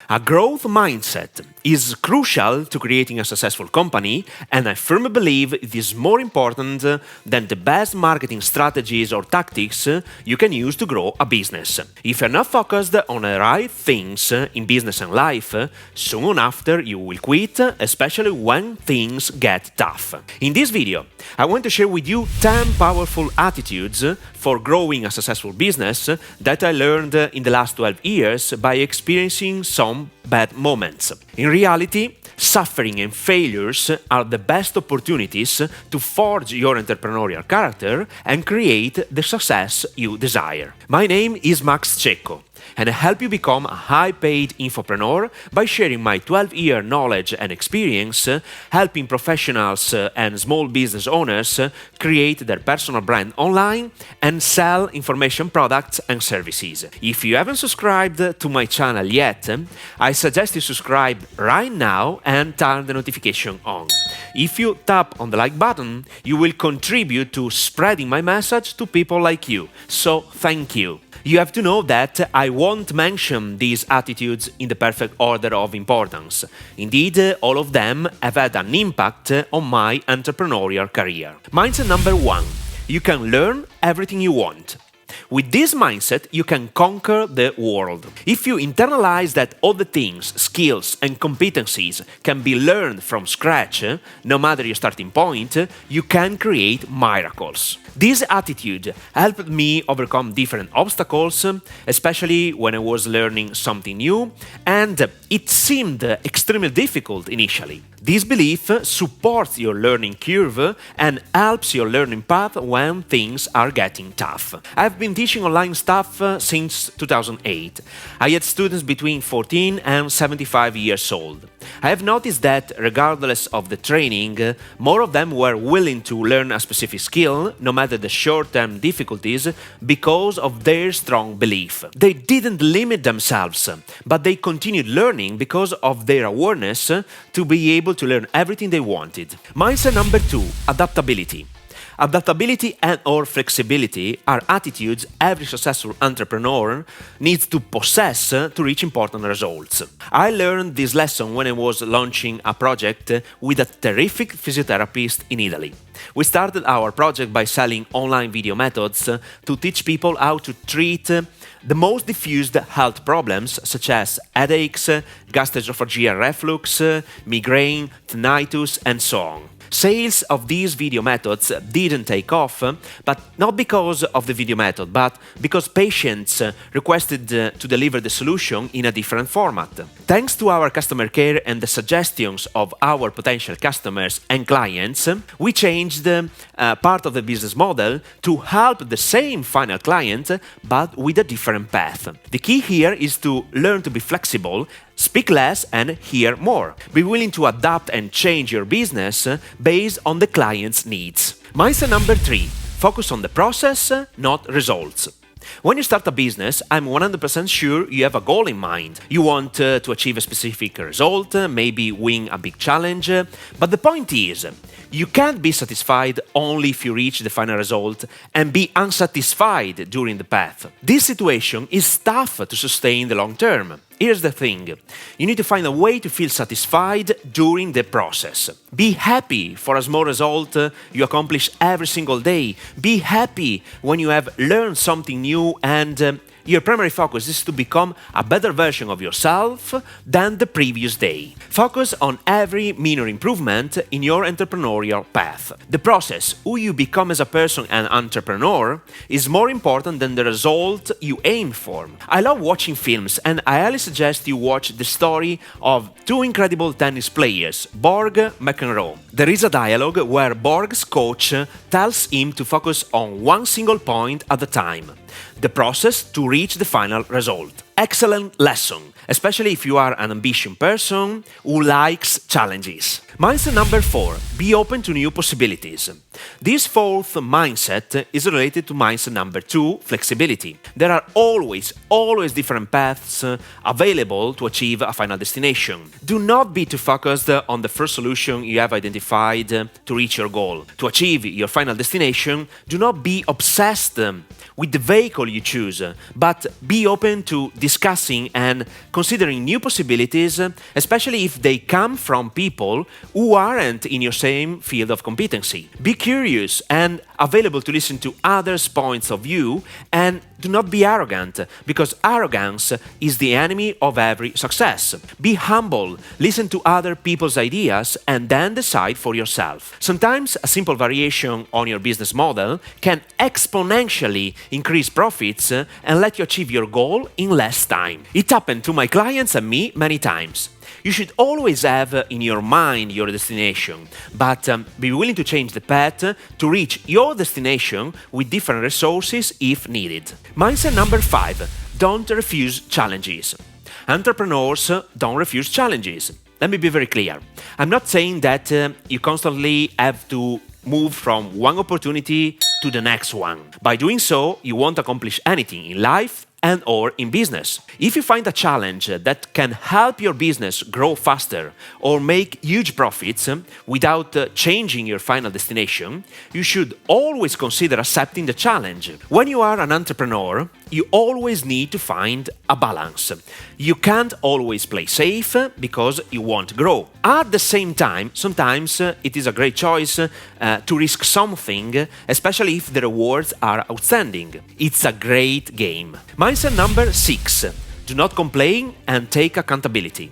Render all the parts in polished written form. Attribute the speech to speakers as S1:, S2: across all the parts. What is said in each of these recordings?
S1: A growth mindset is crucial to creating a successful company, and I firmly believe it is more important than the best marketing strategies or tactics you can use to grow a business. If you're not focused on the right things in business and life, soon after you will quit, especially when things get tough. In this video, I want to share with you 10 powerful attitudes for growing a successful business that I learned in the last 12 years by experiencing some bad moments. In reality, suffering and failures are the best opportunities to forge your entrepreneurial character and create the success you desire. My name is Max Cecco, and I help you become a high-paid infopreneur by sharing my 12-year knowledge and experience, helping professionals and small business owners create their personal brand online and sell information products and services. If you haven't subscribed to my channel yet, I suggest you subscribe right now and turn the notification on. If you tap on the like button, you will contribute to spreading my message to people like you. So thank you. You have to know that I won't mention these attitudes in the perfect order of importance. Indeed, all of them have had an impact on my entrepreneurial career. Mindset number 1. You can learn everything you want. With this mindset, you can conquer the world. If you internalize that all the things, skills, and competencies can be learned from scratch, no matter your starting point, you can create miracles. This attitude helped me overcome different obstacles, especially when I was learning something new, and it seemed extremely difficult initially. This belief supports your learning curve and helps your learning path when things are getting tough. I've been teaching online stuff since 2008. I had students between 14 and 75 years old. I have noticed that regardless of the training, more of them were willing to learn a specific skill, no matter the short-term difficulties, because of their strong belief. They didn't limit themselves, but they continued learning because of their awareness to be able to learn everything they wanted. Mindset number 2, adaptability. Adaptability and/or flexibility are attitudes every successful entrepreneur needs to possess to reach important results. I learned this lesson when I was launching a project with a terrific physiotherapist in Italy. We started our project by selling online video methods to teach people how to treat the most diffused health problems such as headaches, gastroesophageal reflux, migraine, tinnitus, and so on. Sales of these video methods didn't take off, but not because of the video method, but because patients requested to deliver the solution in a different format. Thanks to our customer care and the suggestions of our potential customers and clients, we changed part of the business model to help the same final client, but with a different path. The key here is to learn to be flexible, speak less and hear more. Be willing to adapt and change your business based on the client's needs. Mindset number 3. Focus on the process, not results. When you start a business, I'm 100% sure you have a goal in mind. You want to achieve a specific result, maybe win a big challenge, but the point is, you can't be satisfied only if you reach the final result and be unsatisfied during the path. This situation is tough to sustain in the long term. Here's the thing, you need to find a way to feel satisfied during the process. Be happy for a small result you accomplish every single day. Be happy when you have learned something new and your primary focus is to become a better version of yourself than the previous day. Focus on every minor improvement in your entrepreneurial path. The process, who you become as a person and entrepreneur, is more important than the result you aim for. I love watching films, and I highly suggest you watch the story of two incredible tennis players, Borg McEnroe. There is a dialogue where Borg's coach tells him to focus on one single point at a time. The process to reach the final result. Excellent lesson, especially if you are an ambitious person who likes challenges. Mindset number 4. Be open to new possibilities. This fourth mindset is related to mindset number 2, flexibility. There are always different paths available to achieve a final destination. Do not be too focused on the first solution you have identified to reach your goal. To achieve your final destination, do not be obsessed with the vehicle you choose, but be open to discussing and considering new possibilities, especially if they come from people who aren't in your same field of competency. Be curious and available to listen to others' points of view, and do not be arrogant, because arrogance is the enemy of every success. Be humble, listen to other people's ideas, and then decide for yourself. Sometimes a simple variation on your business model can exponentially increase profits and let you achieve your goal in less time. It happened to my clients and me many times. You should always have in your mind your destination, but be willing to change the path to reach your destination with different resources if needed. Mindset number 5. Don't refuse challenges. Entrepreneurs don't refuse challenges. Let me be very clear. I'm not saying that you constantly have to move from one opportunity to the next one. By doing so, you won't accomplish anything in life and or in business. If you find a challenge that can help your business grow faster or make huge profits without changing your final destination, you should always consider accepting the challenge. When you are an entrepreneur, you always need to find a balance. You can't always play safe because you won't grow. At the same time, sometimes it is a great choice to risk something, especially if the rewards are outstanding. It's a great game. Mindset number 6. Do not complain and take accountability.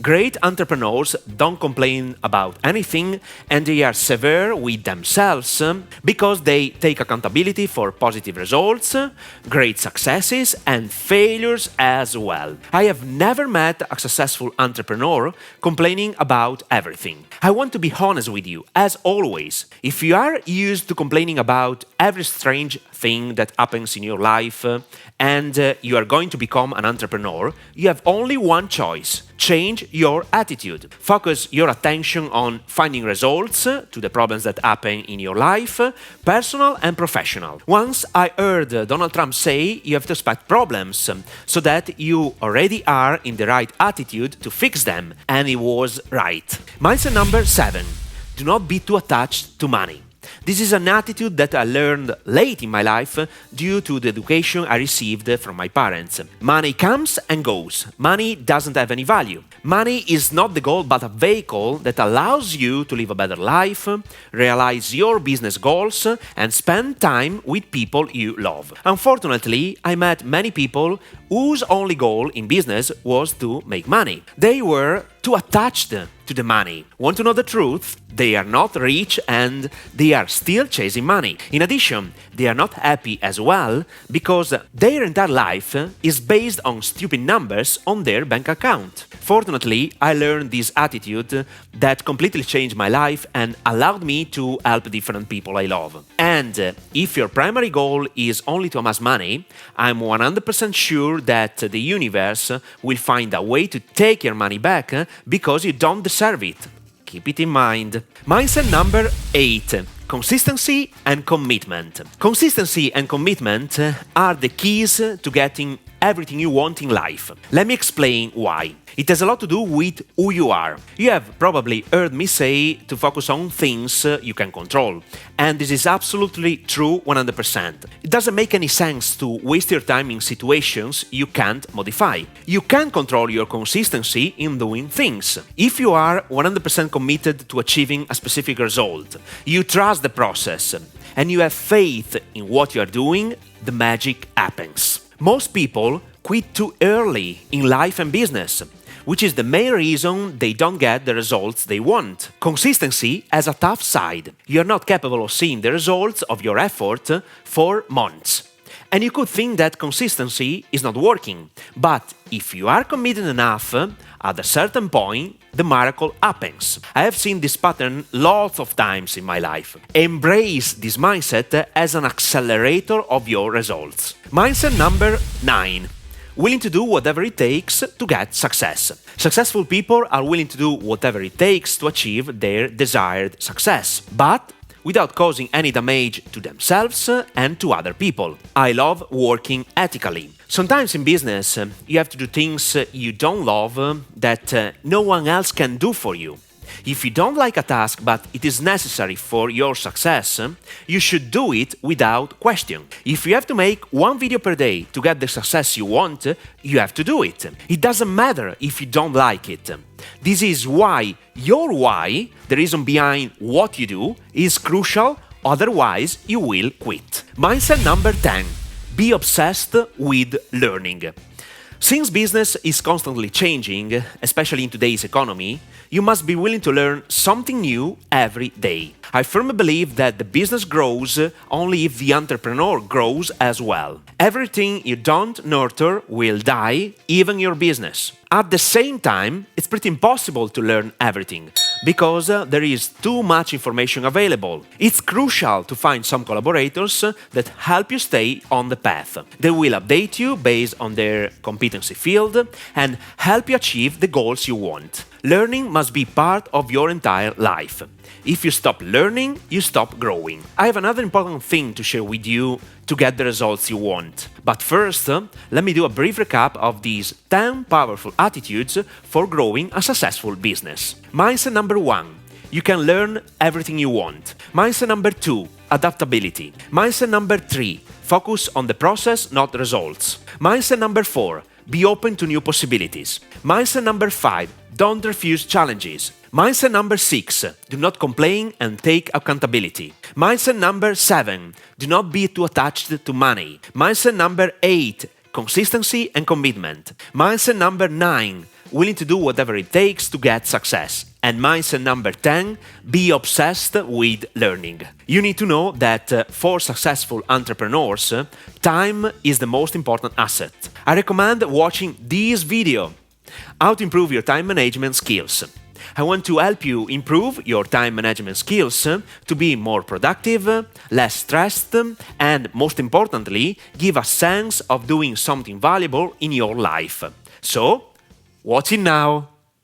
S1: Great entrepreneurs don't complain about anything, and they are severe with themselves because they take accountability for positive results, great successes, and failures as well. I have never met a successful entrepreneur complaining about everything. I want to be honest with you, as always. If you are used to complaining about every strange thing that happens in your life and you are going to become an entrepreneur, you have only one choice. Change your attitude. Focus your attention on finding results to the problems that happen in your life, personal and professional. Once I heard Donald Trump say you have to expect problems so that you already are in the right attitude to fix them, and he was right. Mindset number 7. Do not be too attached to money. This is an attitude that I learned late in my life due to the education I received from my parents. Money comes and goes. Money doesn't have any value. Money is not the goal but a vehicle that allows you to live a better life, realize your business goals, and spend time with people you love. Unfortunately, I met many people whose only goal in business was to make money. They were too attached to the money. Want to know the truth? They are not rich and they are still chasing money. In addition, they are not happy as well because their entire life is based on stupid numbers on their bank account. Fortunately, I learned this attitude that completely changed my life and allowed me to help different people I love. And if your primary goal is only to amass money, I'm 100% sure that the universe will find a way to take your money back because you don't deserve it. Keep it in mind. Mindset number 8. Consistency and commitment. Consistency and commitment are the keys to getting everything you want in life. Let me explain why. It has a lot to do with who you are. You have probably heard me say to focus on things you can control. And this is absolutely true 100%. It doesn't make any sense to waste your time in situations you can't modify. You can control your consistency in doing things. If you are 100% committed to achieving a specific result, you trust the process, and you have faith in what you are doing, the magic happens. Most people quit too early in life and business, which is the main reason they don't get the results they want. Consistency has a tough side. You're not capable of seeing the results of your effort for months. And you could think that consistency is not working. But if you are committed enough, at a certain point, the miracle happens. I have seen this pattern lots of times in my life. Embrace this mindset as an accelerator of your results. Mindset number 9. Willing to do whatever it takes to get success. Successful people are willing to do whatever it takes to achieve their desired success, but without causing any damage to themselves and to other people. I love working ethically. Sometimes in business, you have to do things you don't love that no one else can do for you. If you don't like a task but it is necessary for your success, you should do it without question. If you have to make one video per day to get the success you want, you have to do it. It doesn't matter if you don't like it. This is why your why, the reason behind what you do, is crucial, otherwise you will quit. Mindset number 10. Be obsessed with learning. Since business is constantly changing, especially in today's economy, you must be willing to learn something new every day. I firmly believe that the business grows only if the entrepreneur grows as well. Everything you don't nurture will die, even your business. At the same time, it's pretty impossible to learn everything, because there is too much information available. It's crucial to find some collaborators that help you stay on the path. They will update you based on their competency field and help you achieve the goals you want. Learning must be part of your entire life. If you stop learning, you stop growing. I have another important thing to share with you to get the results you want. But first, let me do a brief recap of these 10 powerful attitudes for growing a successful business. Mindset number 1. You can learn everything you want. Mindset number 2. Adaptability. Mindset number 3. Focus on the process, not results. Mindset number 4. Be open to new possibilities. Mindset number 5. Don't refuse challenges. Mindset number 6. Do not complain and take accountability. Mindset number 7. Do not be too attached to money. Mindset number 8. Consistency and commitment. Mindset number 9. Willing to do whatever it takes to get success. And mindset number 10. Be obsessed with learning. You need to know that for successful entrepreneurs, time is the most important asset. I recommend watching this video, how to improve your time management skills. I want to help you improve your time management skills to be more productive, less stressed, and most importantly, give a sense of doing something valuable in your life. So, watch it now!